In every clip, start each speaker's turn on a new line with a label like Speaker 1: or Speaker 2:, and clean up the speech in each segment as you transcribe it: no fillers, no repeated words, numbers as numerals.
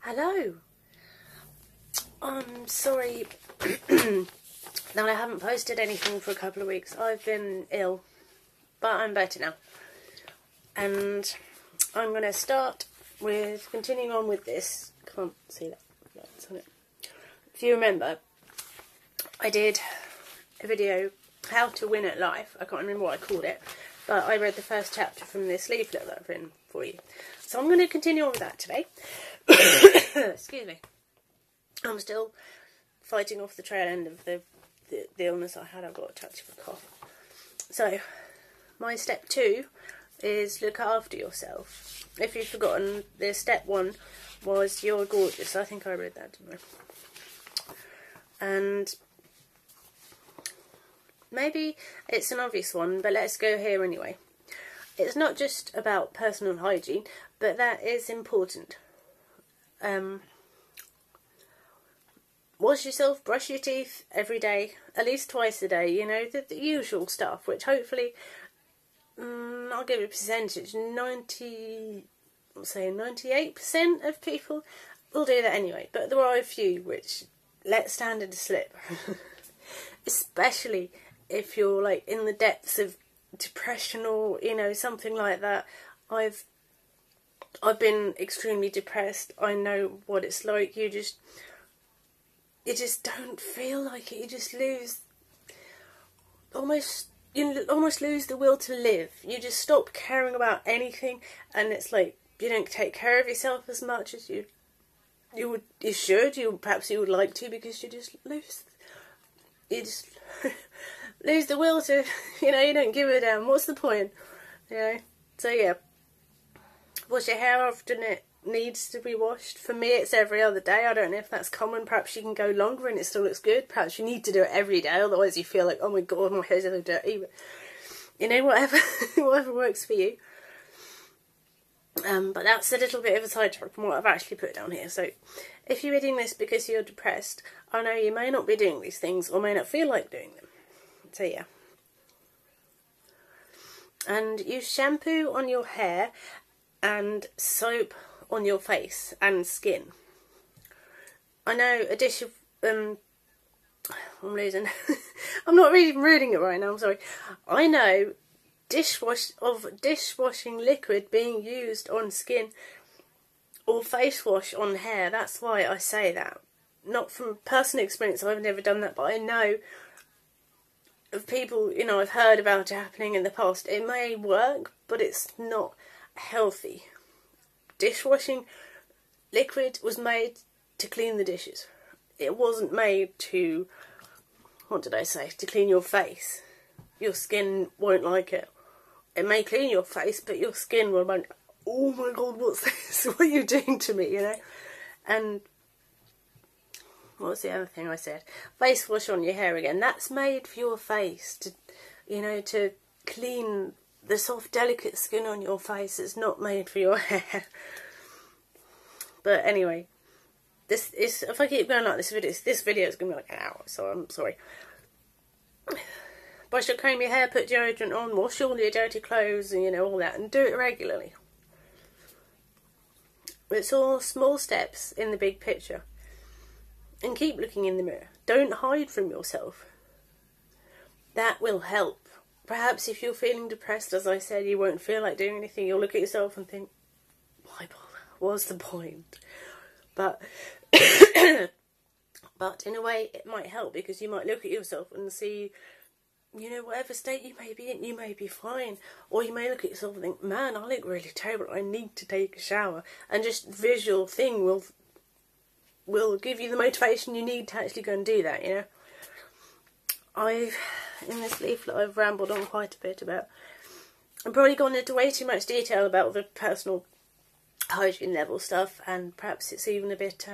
Speaker 1: Hello. I'm sorry that I haven't posted anything for a couple of weeks. I've been ill, but I'm better now. And I'm going to start with continuing on with this. Can't see that. That's on it. If you remember, I did a video, How to Win at Life. I can't remember what I called it, but I read the first chapter from this leaflet that I've written for you. So I'm going to continue on with that today. Excuse me. I'm still fighting off the trail end of the illness I had. I've got a touch of a cough. So, my step 2 is look after yourself. If you've forgotten, the step 1 was you're gorgeous. I think I read that, didn't I? And maybe it's an obvious one, but let's go here anyway. It's not just about personal hygiene, but that is important. Wash yourself, brush your teeth every day, at least twice a day, you know, the usual stuff, which hopefully, I'll give a percentage, 98% of people will do that anyway, but there are a few which let standard slip, especially if you're like in the depths of depression or, you know, something like that. I've been extremely depressed. I know what it's like. You just don't feel like it. You just almost lose the will to live. You just stop caring about anything, and it's like you don't take care of yourself as much as you should. Perhaps you would like to, because you just lose the will to, you know, you don't give a damn. What's the point? You know. So yeah. Wash your hair often it needs to be washed. For me, it's every other day. I don't know if that's common. Perhaps you can go longer and it still looks good. Perhaps you need to do it every day, otherwise you feel like, oh my god, my hair's so dirty. But, you know, whatever works for you. But that's a little bit of a sidetrack from what I've actually put down here. So, if you're reading this because you're depressed, I know you may not be doing these things or may not feel like doing them. So yeah. And use shampoo on your hair and soap on your face and skin. I know a dish of I'm losing. I'm not really reading it right now, I'm sorry. I know dishwashing liquid being used on skin or face wash on hair. That's why I say that. Not from personal experience, I've never done that, but I know of people, you know, I've heard about it happening in the past. It may work, but it's not healthy. Dishwashing liquid was made to clean the dishes. It wasn't made to, what did I say, to clean your face. Your skin won't like it. It may clean your face, but your skin will be, oh my god, what's this? What are you doing to me, you know? And what was the other thing I said? Face wash on your hair again. That's made for your face, to, you know, to clean the soft, delicate skin on your face. Is not made for your hair. But anyway, this is, if I keep going like this video is going to be like an hour, so I'm sorry. Brush or comb your hair, put deodorant on, wash all your dirty clothes, and you know, all that, and do it regularly. It's all small steps in the big picture. And keep looking in the mirror. Don't hide from yourself. That will help. Perhaps if you're feeling depressed, as I said, you won't feel like doing anything. You'll look at yourself and think, why bother? What's the point? But but in a way, it might help, because you might look at yourself and see, you know, whatever state you may be in, you may be fine. Or you may look at yourself and think, man, I look really terrible. I need to take a shower. And just visual thing will give you the motivation you need to actually go and do that, you know. In this leaflet, I've rambled on quite a bit about, I've probably gone into way too much detail about the personal hygiene level stuff, and perhaps it's even a bit,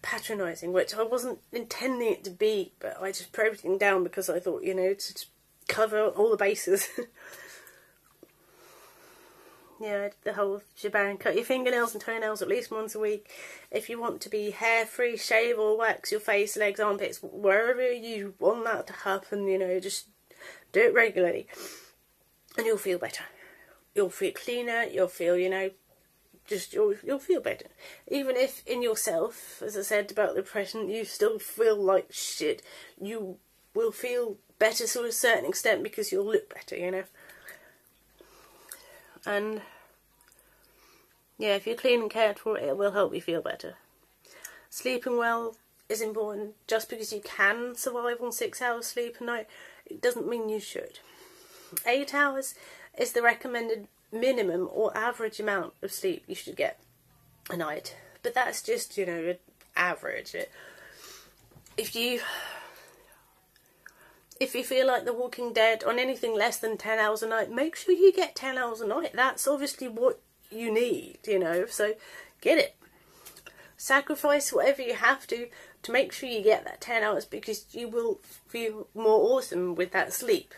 Speaker 1: patronising, which I wasn't intending it to be, but I just put everything down because I thought, you know, to cover all the bases. Yeah, the whole shebang. Cut your fingernails and toenails at least once a week. If you want to be hair-free, shave or wax your face, legs, armpits, wherever you want that to happen, you know, just do it regularly. And you'll feel better. You'll feel cleaner, you'll feel, you know, just you'll feel better. Even if in yourself, as I said about depression, you still feel like shit, you will feel better to a certain extent because you'll look better, you know. And yeah, if you're clean and cared for, it will help you feel better. Sleeping well is important. Just because you can survive on 6 hours sleep a night, it doesn't mean you should. 8 hours is the recommended minimum or average amount of sleep you should get a night. But that's just, you know, average. If you feel like The Walking Dead on anything less than 10 hours a night, make sure you get 10 hours a night. That's obviously what you need, you know, so get it. Sacrifice whatever you have to make sure you get that 10 hours, because you will feel more awesome with that sleep,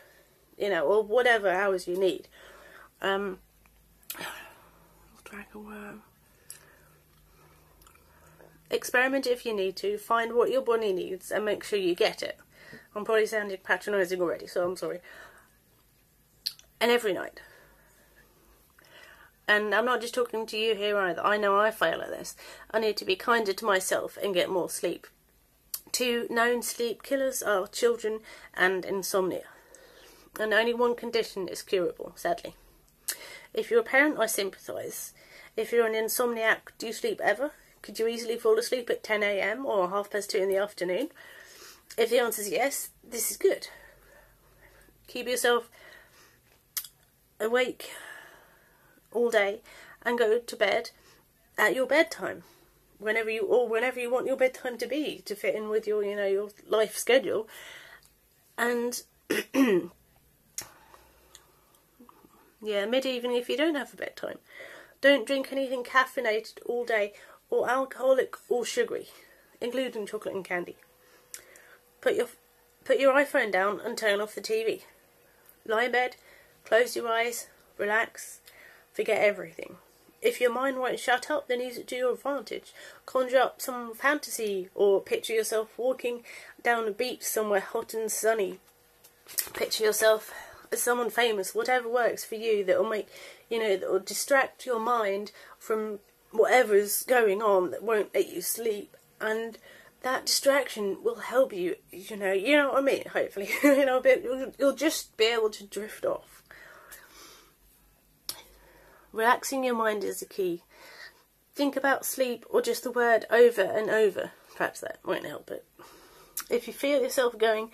Speaker 1: you know, or whatever hours you need. Experiment if you need to. Find what your body needs and make sure you get it. I'm probably sounding patronising already, so I'm sorry. And every night. And I'm not just talking to you here either. I know I fail at this. I need to be kinder to myself and get more sleep. 2 known sleep killers are children and insomnia. And only one condition is curable, sadly. If you're a parent, I sympathise. If you're an insomniac, do you sleep ever? Could you easily fall asleep at 10 AM or 2:30 in the afternoon? If the answer is yes, this is good. Keep yourself awake all day and go to bed at your bedtime, whenever you want your bedtime to be, to fit in with your, you know, your life schedule. And yeah, mid-evening if you don't have a bedtime. Don't drink anything caffeinated all day, or alcoholic or sugary, including chocolate and candy. Put your iPhone down and turn off the TV. Lie in bed, close your eyes, relax, forget everything. If your mind won't shut up, then use it to your advantage. Conjure up some fantasy, or picture yourself walking down a beach somewhere hot and sunny. Picture yourself as someone famous, whatever works for you, that will make, you know, that will distract your mind from whatever's going on, that won't let you sleep. And that distraction will help you, you know what I mean, hopefully. You know, you'll just be able to drift off. Relaxing your mind is the key. Think about sleep or just the word over and over. Perhaps that won't help it. If you feel yourself going,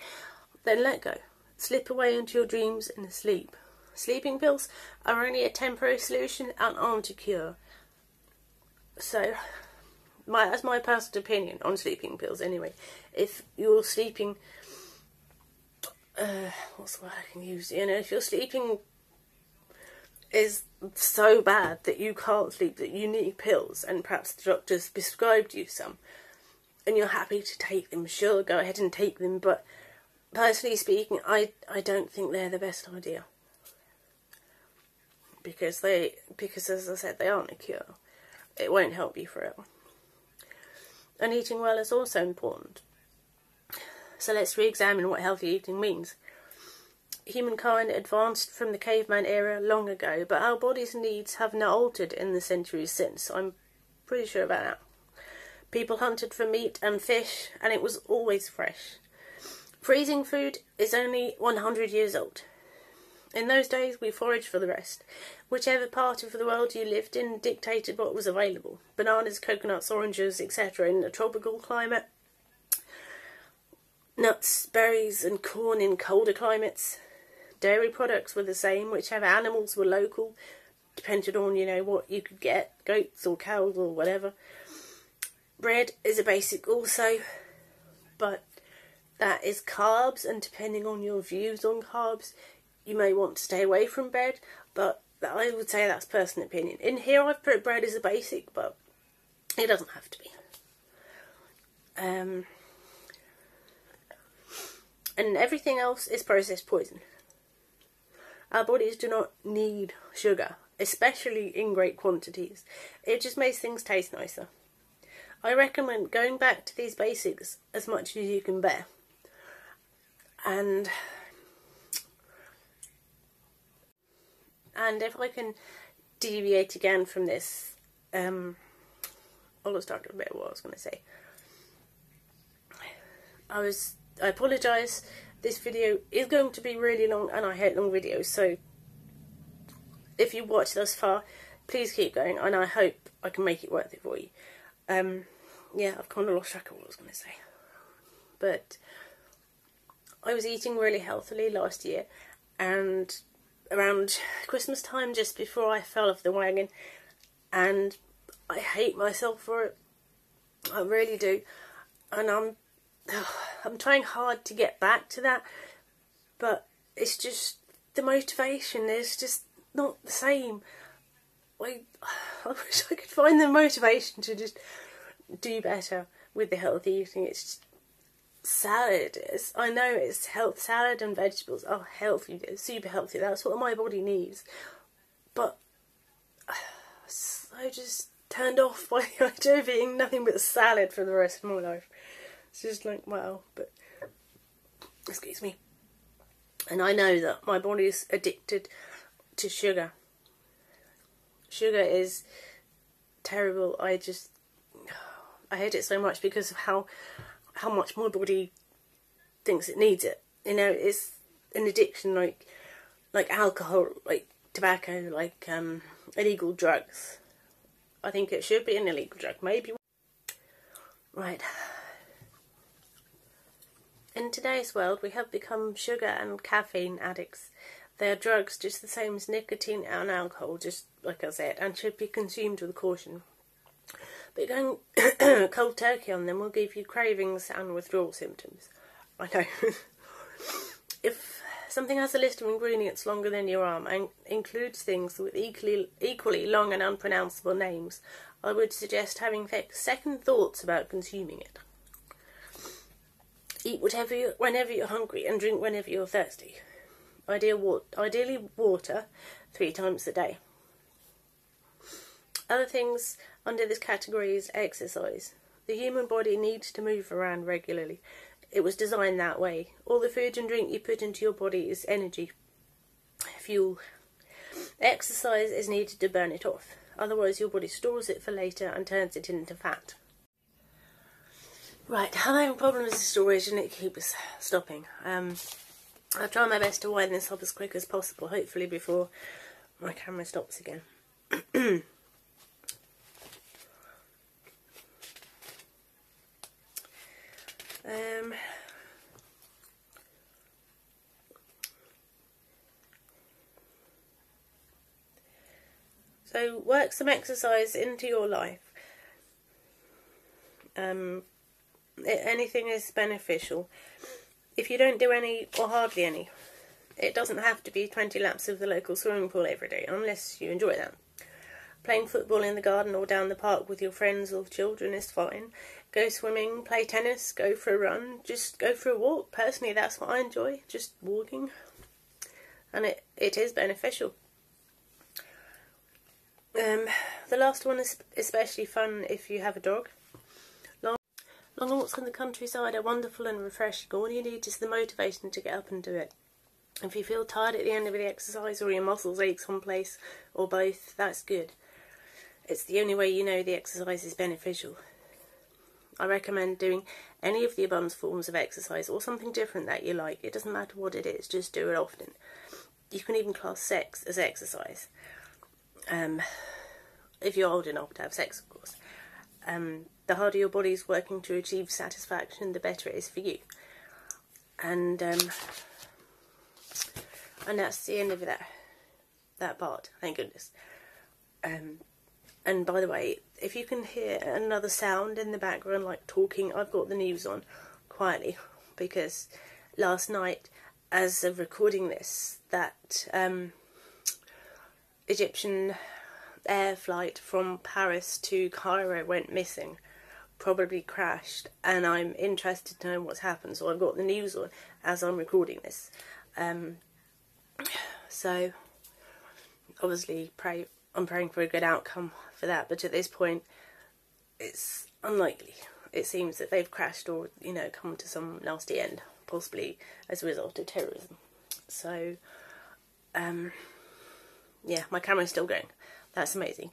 Speaker 1: then let go. Slip away into your dreams and sleep. Sleeping pills are only a temporary solution and aren't a cure. So, that's my personal opinion on sleeping pills anyway. If you're sleeping, what's the word I can use? You know, if your sleeping is so bad that you can't sleep, that you need pills, and perhaps the doctor's prescribed you some, and you're happy to take them, sure, go ahead and take them, but personally speaking, I don't think they're the best idea. Because as I said, they aren't a cure. It won't help you forever. And eating well is also important. So let's re-examine what healthy eating means. Humankind advanced from the caveman era long ago, but our body's needs have not altered in the centuries since. I'm pretty sure about that. People hunted for meat and fish, and it was always fresh. Freezing food is only 100 years old. In those days, we foraged for the rest. Whichever part of the world you lived in dictated what was available. Bananas, coconuts, oranges, etc. in a tropical climate. Nuts, berries and corn in colder climates. Dairy products were the same. Whichever animals were local, depended on, you know, what you could get. Goats or cows or whatever. Bread is a basic also, but that is carbs, and depending on your views on carbs, you may want to stay away from bread, but I would say that's personal opinion. In here I've put bread as a basic, but it doesn't have to be. And everything else is processed poison. Our bodies do not need sugar, especially in great quantities. It just makes things taste nicer. I recommend going back to these basics as much as you can bear. And if I can deviate again from this, I lost track of a bit what I was going to say. I apologise. This video is going to be really long, and I hate long videos, so if you watch thus far, please keep going, and I hope I can make it worth it for you. Yeah, I've kind of lost track of what I was going to say. But I was eating really healthily last year, and around Christmas time, just before I fell off the wagon, and I hate myself for it. I really do. And I'm trying hard to get back to that, but it's just, the motivation is just not the same. I wish I could find the motivation to just do better with the healthy eating. It's just salad. I know it's health. Salad and vegetables are healthy. They're super healthy. That's what my body needs. But I just turned off by the idea of eating nothing but salad for the rest of my life. It's just like, wow. But excuse me. And I know that my body is addicted to sugar. Sugar is terrible. I hate it so much because of how much my body thinks it needs it. You know, it's an addiction like alcohol, like tobacco, like illegal drugs. I think it should be an illegal drug, maybe. Right. In today's world, we have become sugar and caffeine addicts. They are drugs just the same as nicotine and alcohol, just like I said, and should be consumed with caution. But going cold turkey on them will give you cravings and withdrawal symptoms. I know. If something has a list of ingredients longer than your arm and includes things with equally long and unpronounceable names, I would suggest having second thoughts about consuming it. Eat whenever you're hungry, and drink whenever you're thirsty. Ideally water 3 times a day. Other things under this category is exercise. The human body needs to move around regularly. It was designed that way. All the food and drink you put into your body is energy, fuel. Exercise is needed to burn it off. Otherwise your body stores it for later and turns it into fat. Right, I'm having problems with storage and it keeps stopping. I'll try my best to wind this up as quick as possible, hopefully before my camera stops again. So work some exercise into your life. Anything is beneficial. If you don't do any or hardly any, it doesn't have to be 20 laps of the local swimming pool every day, unless you enjoy that. Playing football in the garden or down the park with your friends or children is fine. Go swimming, play tennis, go for a run, just go for a walk. Personally, that's what I enjoy, just walking. And it is beneficial. The last one is especially fun if you have a dog. Long walks in the countryside are wonderful and refreshing. All you need is the motivation to get up and do it. If you feel tired at the end of the exercise, or your muscles ache someplace, or both, that's good. It's the only way you know the exercise is beneficial. I recommend doing any of the above forms of exercise, or something different that you like. It doesn't matter what it is, just do it often. You can even class sex as exercise. If you're old enough to have sex, of course. The harder your body's working to achieve satisfaction, the better it is for you. And that's the end of that part, thank goodness. And by the way, if you can hear another sound in the background, like talking, I've got the news on quietly, because last night, as of recording this, that Egyptian air flight from Paris to Cairo went missing, probably crashed, and I'm interested to know what's happened, so I've got the news on as I'm recording this. So obviously I'm praying for a good outcome for that, but at this point it's unlikely. It seems that they've crashed or, you know, come to some nasty end, possibly as a result of terrorism. So yeah, my camera's still going. That's amazing.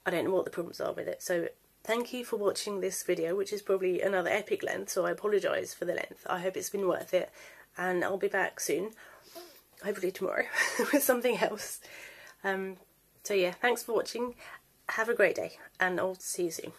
Speaker 1: I don't know what the problems are with it. So thank you for watching this video, which is probably another epic length, so I apologise for the length. I hope it's been worth it, and I'll be back soon, hopefully tomorrow, with something else. So yeah, thanks for watching, have a great day, and I'll see you soon.